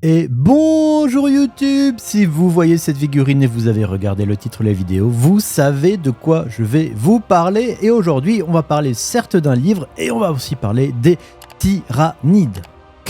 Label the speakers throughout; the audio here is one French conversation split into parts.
Speaker 1: Et bonjour YouTube. Si vous voyez cette figurine et vous avez regardé le titre de la vidéo, vous savez de quoi je vais vous parler. Et aujourd'hui, on va parler certes d'un livre et on va aussi parler des tyrannides.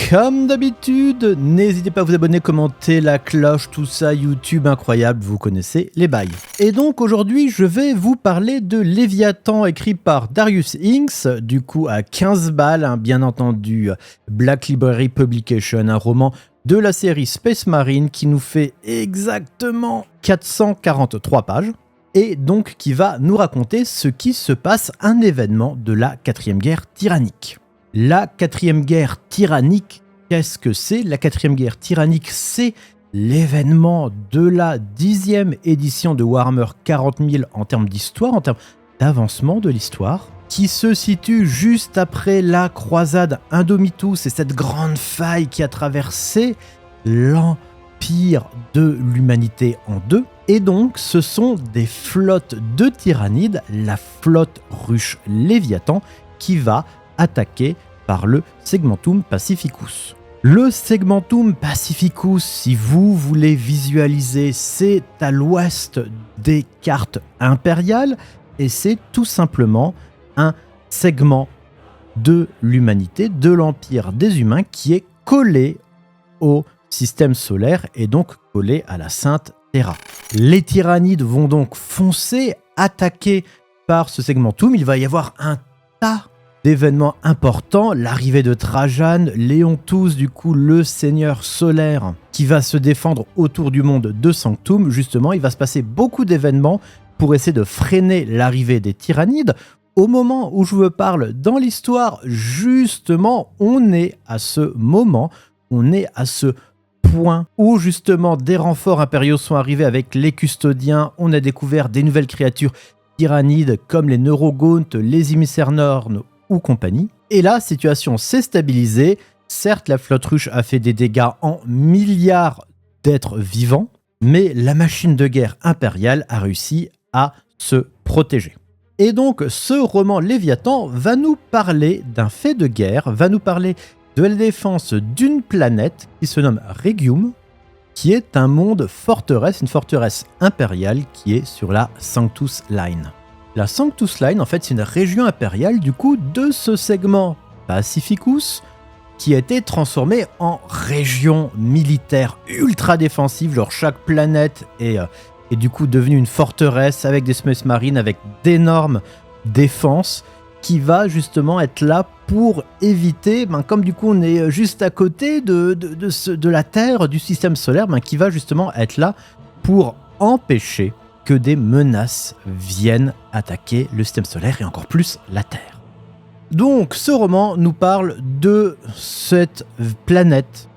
Speaker 1: Comme d'habitude, n'hésitez pas à vous abonner, commenter, la cloche, tout ça, YouTube incroyable, vous connaissez les bails. Et donc aujourd'hui, je vais vous parler de Léviathan, écrit par Darius Inks, du coup à 15 balles, hein, bien entendu, Black Library Publication, un roman de la série Space Marine qui nous fait exactement 443 pages, et donc qui va nous raconter ce qui se passe, un événement de la 4e guerre tyrannique. La 4e guerre tyrannique, qu'est-ce que c'est? La 4e guerre tyrannique, c'est l'événement de la 10e édition de Warhammer 40 000 en termes d'histoire, en termes d'avancement de l'histoire, qui se situe juste après la croisade Indomitus et cette grande faille qui a traversé l'empire de l'humanité en deux. Et donc, ce sont des flottes de tyrannides, la flotte ruche Léviathan, qui va attaqué par le Segmentum Pacificus. Le Segmentum Pacificus, si vous voulez visualiser, c'est à l'ouest des cartes impériales et c'est tout simplement un segment de l'humanité, de l'empire des humains qui est collé au système solaire et donc collé à la Sainte Terra. Les tyrannides vont donc foncer, attaquer par ce segmentum. Il va y avoir un tas d'événements importants, l'arrivée de Trajan, Léontus, du coup le seigneur solaire qui va se défendre autour du monde de Sanctum. Justement, il va se passer beaucoup d'événements pour essayer de freiner l'arrivée des tyrannides. Au moment où je vous parle dans l'histoire, justement, on est à ce moment, on est à ce point où justement des renforts impériaux sont arrivés avec les custodiens. On a découvert des nouvelles créatures tyrannides comme les neurogauntes, les émissaires Norn ou compagnie. Et la situation s'est stabilisée. Certes, la flotte ruche a fait des dégâts en milliards d'êtres vivants, mais la machine de guerre impériale a réussi à se protéger. Et donc, ce roman Léviathan va nous parler d'un fait de guerre, va nous parler de la défense d'une planète qui se nomme Regium, qui est un monde forteresse, une forteresse impériale qui est sur la Sanctus Line. La Sanctus Line, en fait, c'est une région impériale, du coup, de ce segment Pacificus, qui a été transformé en région militaire ultra défensive. Genre, chaque planète est du coup devenue une forteresse avec des Space Marines, avec d'énormes défenses, qui va justement être là pour éviter, comme du coup on est juste à côté de la Terre, du système solaire, qui va justement être là pour empêcher que des menaces viennent attaquer le système solaire et encore plus la Terre. Donc ce roman nous parle de cette planète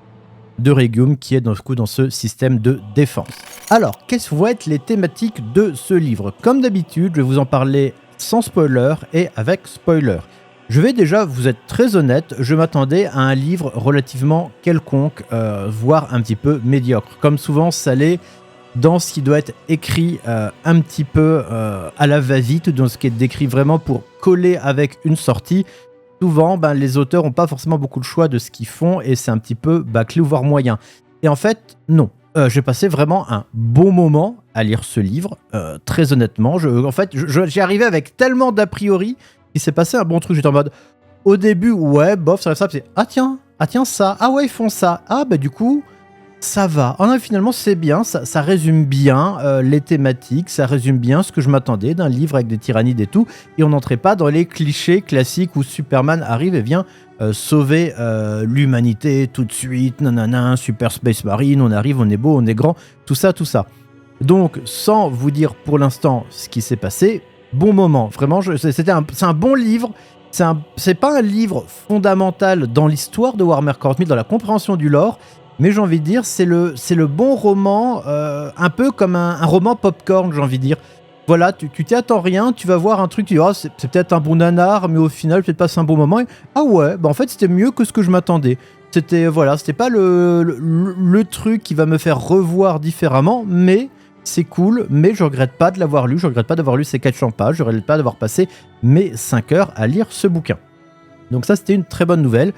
Speaker 1: de Regium qui est dans ce système de défense. Alors, quelles vont être les thématiques de ce livre? Comme d'habitude, je vais vous en parler sans spoiler et avec spoiler. Je vais déjà vous être très honnête, je m'attendais à un livre relativement quelconque, voire un petit peu médiocre. Comme souvent, ça l'est dans ce qui doit être écrit un petit peu à la va-vite, dans ce qui est décrit vraiment pour coller avec une sortie. Souvent, les auteurs n'ont pas forcément beaucoup de choix de ce qu'ils font et c'est un petit peu bâclé, voire moyen. Et en fait, non. J'ai passé vraiment un bon moment à lire ce livre, très honnêtement. J'y arrivais avec tellement d'a priori qu'il s'est passé un bon truc. J'étais en mode, au début, ouais, bof, ça, c'est ah tiens, ça, ah ouais, ils font ça, ah du coup, ça va. Ah non, finalement, c'est bien, ça résume bien les thématiques, ça résume bien ce que je m'attendais d'un livre avec des tyrannides et tout, et on n'entrait pas dans les clichés classiques où Superman arrive et vient sauver l'humanité tout de suite, nanana, Super Space Marine, on arrive, on est beau, on est grand, tout ça. Donc, sans vous dire pour l'instant ce qui s'est passé, bon moment, vraiment, c'est un bon livre. C'est pas un livre fondamental dans l'histoire de Warhammer 40 000, dans la compréhension du lore, mais j'ai envie de dire, c'est le bon roman, un peu comme un roman popcorn, j'ai envie de dire. Voilà, tu t'y attends rien, tu vas voir un truc, tu dis, oh, c'est peut-être un bon nanar, mais au final, peut-être passer un bon moment. Et, ah ouais, en fait, c'était mieux que ce que je m'attendais. C'était pas le truc qui va me faire revoir différemment, mais c'est cool, mais je regrette pas de l'avoir lu, je regrette pas d'avoir lu ces 400 pages, je regrette pas d'avoir passé mes 5 heures à lire ce bouquin. Donc ça, c'était une très bonne nouvelle.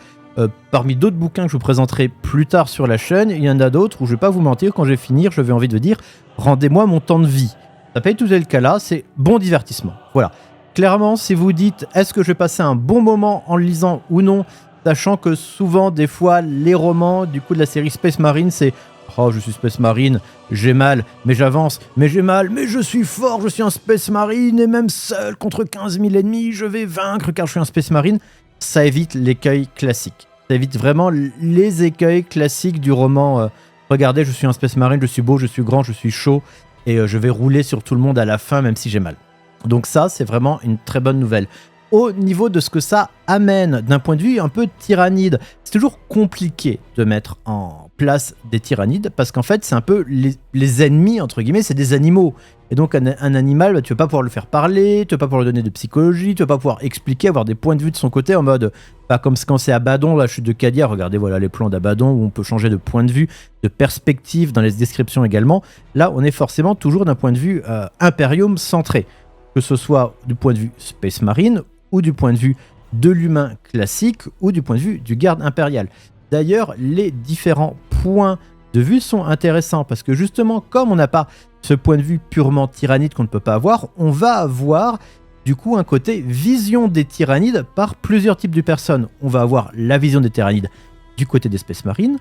Speaker 1: Parmi d'autres bouquins que je vous présenterai plus tard sur la chaîne, il y en a d'autres où je vais pas vous mentir, quand je vais finir, je vais envie de dire rendez-moi mon temps de vie. Ça peut être tout le cas là, c'est bon divertissement. Voilà. Clairement, si vous dites est-ce que je vais passer un bon moment en le lisant ou non, sachant que souvent, des fois, les romans du coup de la série Space Marine, c'est oh, je suis Space Marine, j'ai mal, mais j'avance, mais j'ai mal, mais je suis fort, je suis un Space Marine, et même seul contre 15 000 ennemis, je vais vaincre car je suis un Space Marine. Ça évite l'écueil classique. Ça évite vraiment les écueils classiques du roman. Regardez, je suis un Space Marine, je suis beau, je suis grand, je suis chaud, et je vais rouler sur tout le monde à la fin, même si j'ai mal. Donc ça, c'est vraiment une très bonne nouvelle. Au niveau de ce que ça amène d'un point de vue un peu tyrannide, c'est toujours compliqué de mettre en place des tyrannides parce qu'en fait, c'est un peu les ennemis, entre guillemets, c'est des animaux. Et donc, un animal, tu ne vas pas pouvoir le faire parler, tu ne vas pas pouvoir lui donner de psychologie, tu ne vas pas pouvoir expliquer, avoir des points de vue de son côté en mode, pas comme quand c'est Abaddon, la chute de Cadia, regardez, voilà les plans d'Abaddon où on peut changer de point de vue, de perspective dans les descriptions également. Là, on est forcément toujours d'un point de vue Imperium centré, que ce soit du point de vue Space Marine ou du point de vue de l'humain classique ou du point de vue du garde impérial. D'ailleurs, les différents points de vue sont intéressants parce que justement, comme on n'a pas ce point de vue purement tyrannide qu'on ne peut pas avoir, on va avoir du coup un côté vision des tyrannides par plusieurs types de personnes. On va avoir la vision des tyrannides du côté des Space Marines,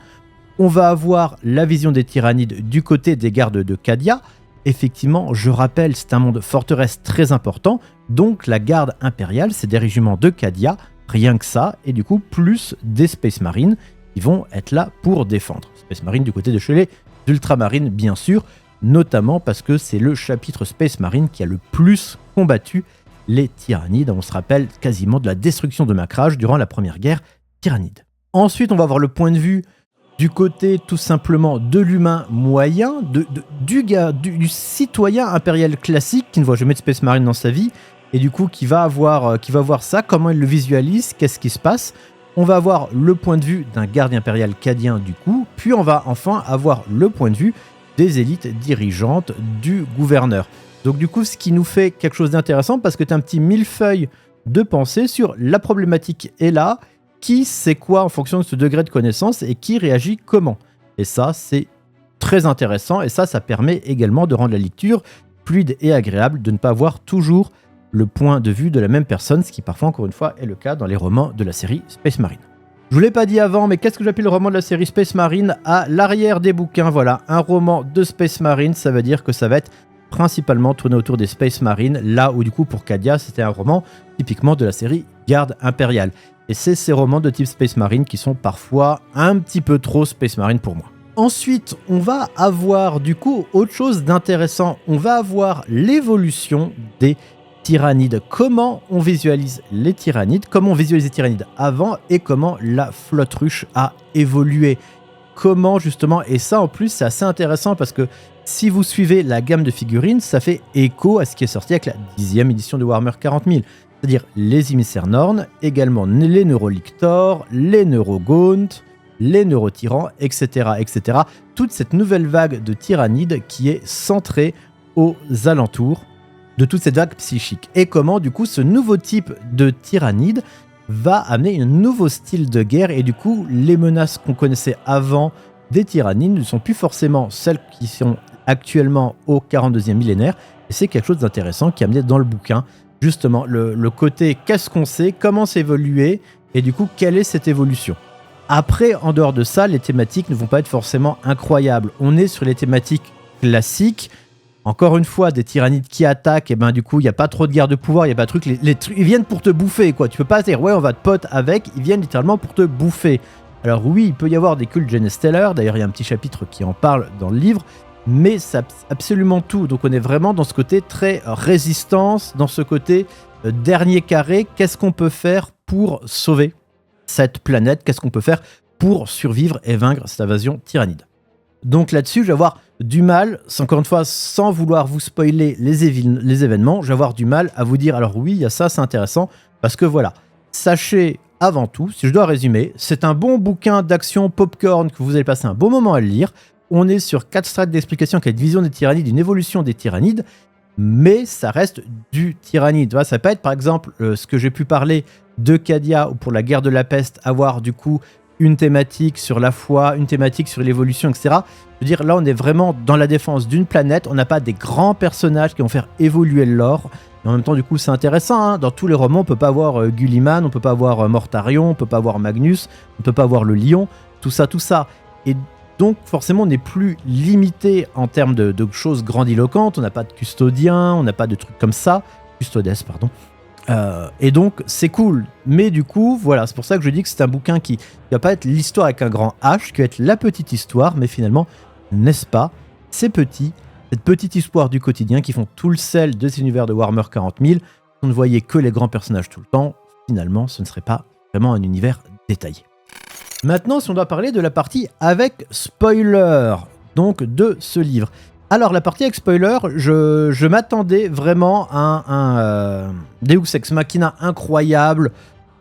Speaker 1: on va avoir la vision des tyrannides du côté des gardes de Cadia. Effectivement, je rappelle, c'est un monde forteresse très important, donc la garde impériale, c'est des régiments de Cadia, rien que ça, et du coup, plus des Space Marines qui vont être là pour défendre. Space Marine du côté de chez les Ultramarines, bien sûr, notamment parce que c'est le chapitre Space Marine qui a le plus combattu les tyrannides. On se rappelle quasiment de la destruction de Macrage durant la première guerre tyrannide. Ensuite, on va avoir le point de vue du côté tout simplement de l'humain moyen, du citoyen impérial classique qui ne voit jamais de Space Marine dans sa vie, et du coup qui va voir ça, comment il le visualise, qu'est-ce qui se passe. On va avoir le point de vue d'un garde impérial cadien du coup, puis on va enfin avoir le point de vue des élites dirigeantes du gouverneur. Donc du coup, ce qui nous fait quelque chose d'intéressant parce que tu as un petit millefeuille de pensée sur la problématique est là, qui sait quoi en fonction de ce degré de connaissance et qui réagit comment. Et ça, c'est très intéressant et ça permet également de rendre la lecture fluide et agréable, de ne pas avoir toujours le point de vue de la même personne, ce qui parfois, encore une fois, est le cas dans les romans de la série Space Marine. Je vous l'ai pas dit avant, mais qu'est-ce que j'appelle le roman de la série Space Marine? À l'arrière des bouquins, voilà, un roman de Space Marine, ça veut dire que ça va être principalement tourné autour des Space Marines, là où du coup pour Cadia, c'était un roman typiquement de la série Garde Impériale. Et c'est ces romans de type Space Marine qui sont parfois un petit peu trop Space Marine pour moi. Ensuite, on va avoir du coup autre chose d'intéressant. On va avoir l'évolution des tyrannides. Comment on visualise les tyrannides, comment on visualise les tyrannides avant et comment la flotte ruche a évolué. Comment justement, et ça en plus c'est assez intéressant parce que si vous suivez la gamme de figurines, ça fait écho à ce qui est sorti avec la 10e édition de Warhammer 40 000. C'est-à-dire les émissaires Norn, également les Neurolictors, les Neurogaunt, les Neurotyrans, etc., etc. Toute cette nouvelle vague de tyrannides qui est centrée aux alentours de toute cette vague psychique. Et comment, du coup, ce nouveau type de tyrannide va amener un nouveau style de guerre et du coup, les menaces qu'on connaissait avant des tyrannides ne sont plus forcément celles qui sont actuellement au 42e millénaire. Et c'est quelque chose d'intéressant qui est amené dans le bouquin. Justement, le côté qu'est-ce qu'on sait, comment c'est évolué, et du coup, quelle est cette évolution. Après, en dehors de ça, les thématiques ne vont pas être forcément incroyables. On est sur les thématiques classiques. Encore une fois, des tyrannides qui attaquent, et ben du coup, il n'y a pas trop de guerre de pouvoir, il n'y a pas de truc. Ils viennent pour te bouffer, quoi. Tu peux pas dire, ouais, on va te pote avec, ils viennent littéralement pour te bouffer. Alors oui, il peut y avoir des cultes Genesteller, d'ailleurs, il y a un petit chapitre qui en parle dans le livre, mais c'est absolument tout. Donc on est vraiment dans ce côté très résistance, dans ce côté dernier carré. Qu'est-ce qu'on peut faire pour sauver cette planète? Qu'est-ce qu'on peut faire pour survivre et vaincre cette invasion tyrannide? Donc là-dessus, je vais avoir du mal, encore une fois, sans vouloir vous spoiler les événements, je vais avoir du mal à vous dire, alors oui, il y a ça, c'est intéressant, parce que voilà, sachez avant tout, si je dois résumer, c'est un bon bouquin d'action popcorn que vous allez passer un bon moment à le lire. On est sur 4 strates d'explication qui est une vision des tyrannides, une évolution des tyrannides. mais ça reste du tyrannide. Tu vois, ça peut être par exemple ce que j'ai pu parler de Cadia ou pour la guerre de la peste, avoir du coup une thématique sur la foi, une thématique sur l'évolution, etc. Je veux dire, là on est vraiment dans la défense d'une planète, on n'a pas des grands personnages qui vont faire évoluer le lore, mais en même temps du coup c'est intéressant, hein. Dans tous les romans on peut pas avoir Gulliman, on peut pas avoir Mortarion, on peut pas avoir Magnus, on peut pas avoir le lion, tout ça, et donc forcément on n'est plus limité en termes de choses grandiloquentes, on n'a pas de custodien, on n'a pas de trucs comme ça, custodes pardon. Et donc c'est cool, mais du coup voilà, c'est pour ça que je dis que c'est un bouquin qui va pas être l'histoire avec un grand H, qui va être la petite histoire, mais finalement, n'est-ce pas, ces petits, cette petite histoire du quotidien qui font tout le sel de cet univers de Warhammer 40 000, on ne voyait que les grands personnages tout le temps, finalement ce ne serait pas vraiment un univers détaillé. Maintenant, si on doit parler de la partie avec spoiler, donc de ce livre. Alors, la partie avec spoiler, je m'attendais vraiment à un Deus Ex Machina incroyable.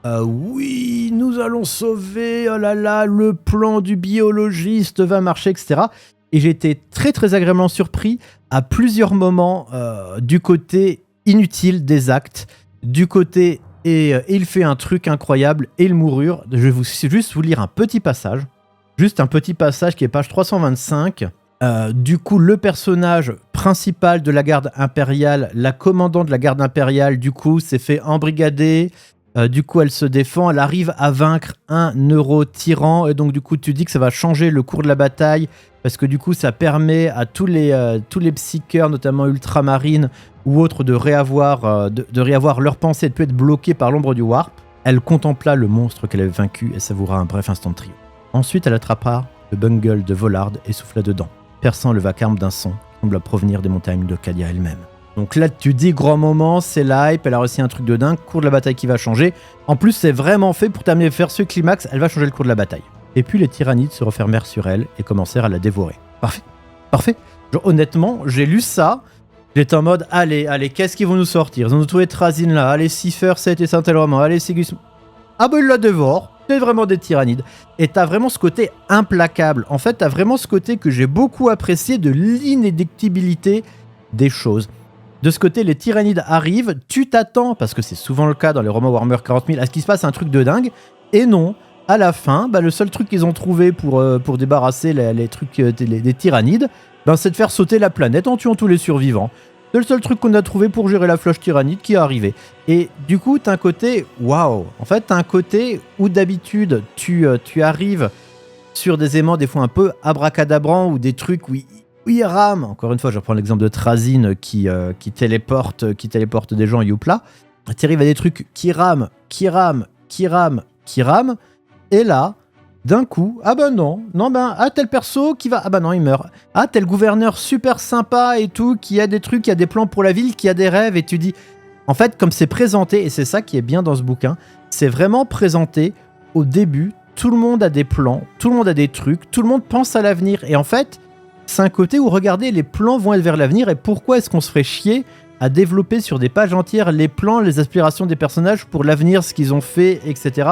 Speaker 1: Oui, nous allons sauver, oh là là, le plan du biologiste va marcher, etc. Et j'ai été très très agréablement surpris à plusieurs moments du côté inutile des actes, du côté et il fait un truc incroyable et il mourure. Je vais juste vous lire un petit passage, juste un petit passage qui est page 325. Du coup, le personnage principal de la garde impériale, la commandante de la garde impériale, du coup, s'est fait embrigader. Du coup, elle se défend. Elle arrive à vaincre un euro-tyran. Et donc, du coup, tu dis que ça va changer le cours de la bataille. Parce que, du coup, ça permet à tous les psycheurs, notamment ultramarines ou autres, de réavoir leur pensée et de ne plus être bloqués par l'ombre du warp. Elle contempla le monstre qu'elle avait vaincu et savoura un bref instant de triomphe. Ensuite, elle attrapa le bungle de Vollard et souffla dedans, perçant le vacarme d'un son qui semble provenir des montagnes de Cadia elle-même. Donc là, tu dis grand moment, c'est l'hype, elle a réussi un truc de dingue, cours de la bataille qui va changer. En plus, c'est vraiment fait pour t'amener vers ce climax, elle va changer le cours de la bataille. Et puis les tyrannides se refermèrent sur elle et commencèrent à la dévorer. Parfait. Genre, honnêtement, j'ai lu ça, j'étais en mode, allez, qu'est-ce qu'ils vont nous sortir? Ils ont nous trouvé Trazyn là, allez, Cipher, 7 et Saint-Elroman, allez, Sigus. Ah bah ils la dévorent. C'est vraiment des tyrannides. Et t'as vraiment ce côté implacable. En fait, t'as vraiment ce côté que j'ai beaucoup apprécié de l'inédictibilité des choses. De ce côté, les tyrannides arrivent, tu t'attends, parce que c'est souvent le cas dans les romans Warhammer 40 000, à ce qu'il se passe un truc de dingue. Et non, à la fin, le seul truc qu'ils ont trouvé pour débarrasser les trucs des tyrannides, c'est de faire sauter la planète en tuant tous les survivants. C'est le seul truc qu'on a trouvé pour gérer la floche tyrannide qui est arrivée. Et du coup, t'as un côté waouh. En fait, t'as un côté où d'habitude, tu arrives sur des aimants des fois un peu abracadabrants ou des trucs où ils rament. Encore une fois, je reprends l'exemple de Trazyn qui téléporte des gens Youpla. Tu arrives à des trucs qui rament. Et là, d'un coup, tel perso qui va, il meurt. Ah, tel gouverneur super sympa et tout, qui a des trucs, qui a des plans pour la ville, qui a des rêves, et tu dis, en fait, comme c'est présenté, et c'est ça qui est bien dans ce bouquin, c'est vraiment présenté au début, tout le monde a des plans, tout le monde a des trucs, tout le monde pense à l'avenir, et en fait, c'est un côté où, regardez, les plans vont être vers l'avenir, et pourquoi est-ce qu'on se ferait chier à développer sur des pages entières les plans, les aspirations des personnages pour l'avenir, ce qu'ils ont fait, etc.,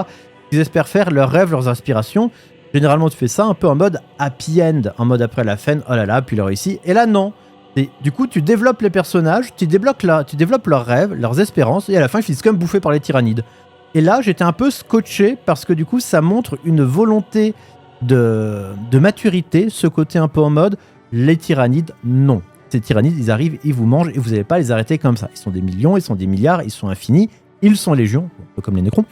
Speaker 1: ils espèrent faire leurs rêves, leurs aspirations. Généralement, tu fais ça un peu en mode happy end, en mode après la fin, oh là là, puis ils réussi. Et là, non. Et du coup, tu développes les personnages, tu développes leurs rêves, leurs espérances, et à la fin, ils finissent comme bouffés par les tyrannides. Et là, j'étais un peu scotché parce que du coup, ça montre une volonté de maturité, ce côté un peu en mode les tyrannides, non. Ces tyrannides, ils arrivent, ils vous mangent, et vous n'allez pas les arrêter comme ça. Ils sont des millions, ils sont des milliards, ils sont infinis, ils sont légions, un peu comme les nécrons.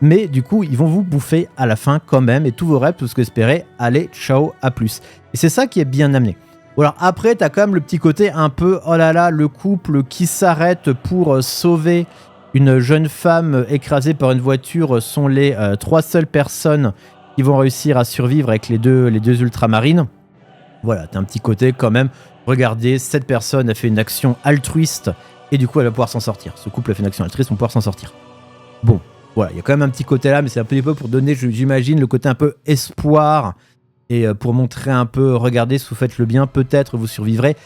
Speaker 1: Mais du coup, ils vont vous bouffer à la fin quand même, et tous vos rêves, tout ce que vous espérez, allez, ciao, à plus. Et c'est ça qui est bien amené. Bon, alors après, t'as quand même le petit côté un peu, oh là là, le couple qui s'arrête pour sauver une jeune femme écrasée par une voiture sont les 3 seules personnes qui vont réussir à survivre avec les deux ultramarines. Voilà, t'as un petit côté quand même, regardez, cette personne a fait une action altruiste, et du coup, elle va pouvoir s'en sortir. Ce couple a fait une action altruiste, on va pouvoir s'en sortir. Bon. Voilà, il y a quand même un petit côté là, mais c'est un peu pour donner, j'imagine, le côté un peu espoir et pour montrer un peu, regardez, si vous faites le bien, peut-être vous survivrez.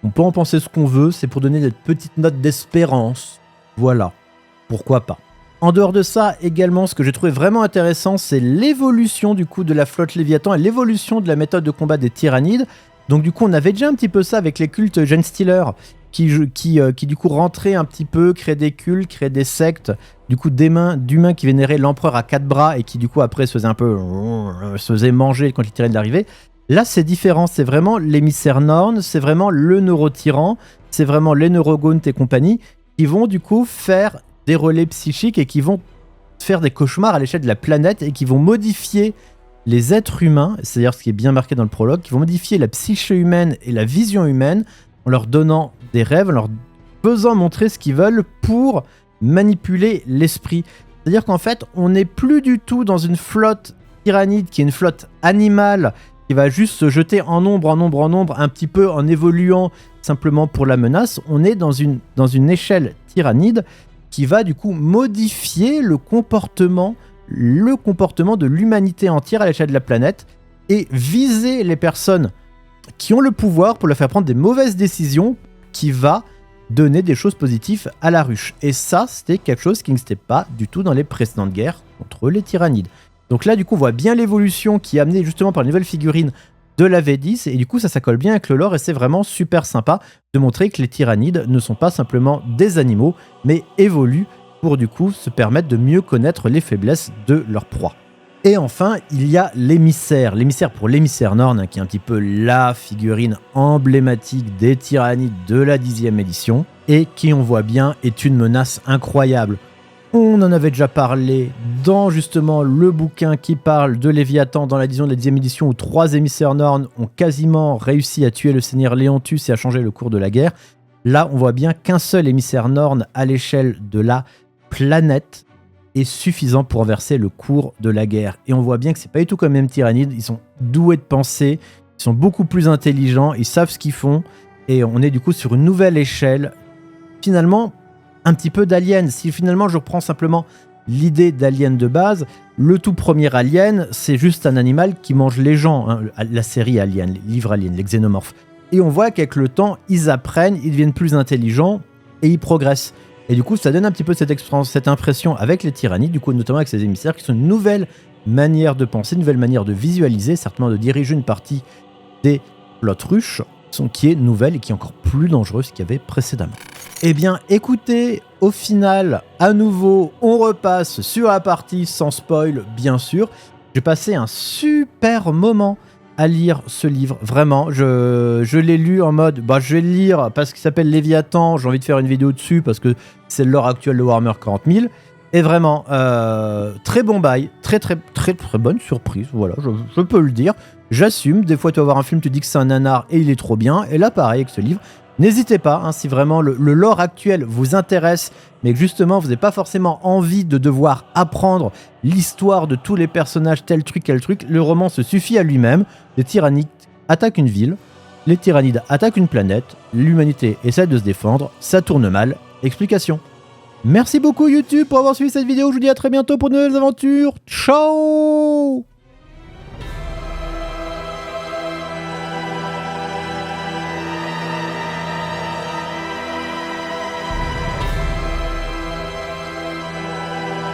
Speaker 1: On peut en penser ce qu'on veut, c'est pour donner des petites notes d'espérance. Voilà, pourquoi pas. En dehors de ça, également, ce que j'ai trouvé vraiment intéressant, c'est l'évolution du coup de la flotte Léviathan et l'évolution de la méthode de combat des tyrannides. Donc du coup, on avait déjà un petit peu ça avec les cultes Genestealer qui du coup rentrait un petit peu, créait des cultes, créait des sectes, du coup d'humains qui vénéraient l'empereur à 4 bras et qui du coup après se faisaient manger quand les Tyranides arrivaient. Là c'est différent, c'est vraiment l'émissaire Norn, c'est vraiment le neurotyran, c'est vraiment les neurogauntes et compagnie qui vont du coup faire des relais psychiques et qui vont faire des cauchemars à l'échelle de la planète et qui vont modifier les êtres humains, c'est-à-dire ce qui est bien marqué dans le prologue, qui vont modifier la psyché humaine et la vision humaine en leur donnant des rêves, en leur faisant montrer ce qu'ils veulent pour manipuler l'esprit. C'est-à-dire qu'en fait, on n'est plus du tout dans une flotte tyrannide qui est une flotte animale qui va juste se jeter en nombre, un petit peu en évoluant simplement pour la menace. On est dans une échelle tyrannide qui va du coup modifier le comportement de l'humanité entière à l'échelle de la planète et viser les personnes qui ont le pouvoir pour leur faire prendre des mauvaises décisions qui va donner des choses positives à la ruche. Et ça, c'était quelque chose qui n'existait pas du tout dans les précédentes guerres contre les Tyranides. Donc là, du coup, on voit bien l'évolution qui est amenée justement par les nouvelles figurines de la V10, et du coup, ça colle bien avec le lore, et c'est vraiment super sympa de montrer que les Tyranides ne sont pas simplement des animaux, mais évoluent pour du coup se permettre de mieux connaître les faiblesses de leur proie. Et enfin, il y a l'émissaire. L'émissaire pour l'émissaire Norn, hein, qui est un petit peu la figurine emblématique des Tyranides de la 10e édition, et qui, on voit bien, est une menace incroyable. On en avait déjà parlé dans justement le bouquin qui parle de Léviathan dans l'édition de la 10e édition où 3 émissaires Norn ont quasiment réussi à tuer le seigneur Léontus et à changer le cours de la guerre. Là, on voit bien qu'un seul émissaire Norn à l'échelle de la planète est suffisant pour renverser le cours de la guerre. Et on voit bien que c'est pas du tout comme les Tyranides, ils sont doués de pensée, ils sont beaucoup plus intelligents, ils savent ce qu'ils font, et on est du coup sur une nouvelle échelle, finalement un petit peu d'Alien. Si finalement je reprends simplement l'idée d'Alien de base, le tout premier Alien, c'est juste un animal qui mange les gens, hein, la série Alien, les livres Alien, les xénomorphes. Et on voit qu'avec le temps, ils apprennent, ils deviennent plus intelligents, et ils progressent. Et du coup, ça donne un petit peu cette impression avec les Tyranides, du coup, notamment avec ces émissaires, qui sont une nouvelle manière de penser, une nouvelle manière de visualiser, certainement de diriger une partie des plots ruches, qui est nouvelle et qui est encore plus dangereuse qu'il y avait précédemment. Eh bien, écoutez, au final, à nouveau, on repasse sur la partie sans spoil, bien sûr. J'ai passé un super moment à lire ce livre, vraiment. Je l'ai lu en mode, je vais le lire parce qu'il s'appelle Léviathan, j'ai envie de faire une vidéo dessus parce que c'est le lore actuel de Warhammer 40 000. Et vraiment, très bon bail, très bonne surprise, voilà, je peux le dire. J'assume, des fois tu vas voir un film, tu dis que c'est un nanar et il est trop bien. Et là, pareil avec ce livre. N'hésitez pas, hein, si vraiment le lore actuel vous intéresse, mais que justement vous n'avez pas forcément envie de devoir apprendre l'histoire de tous les personnages, tel truc, le roman se suffit à lui-même. Les Tyranides attaquent une ville, les Tyranides attaquent une planète, l'humanité essaie de se défendre, ça tourne mal, explication. Merci beaucoup YouTube pour avoir suivi cette vidéo, je vous dis à très bientôt pour de nouvelles aventures, ciao.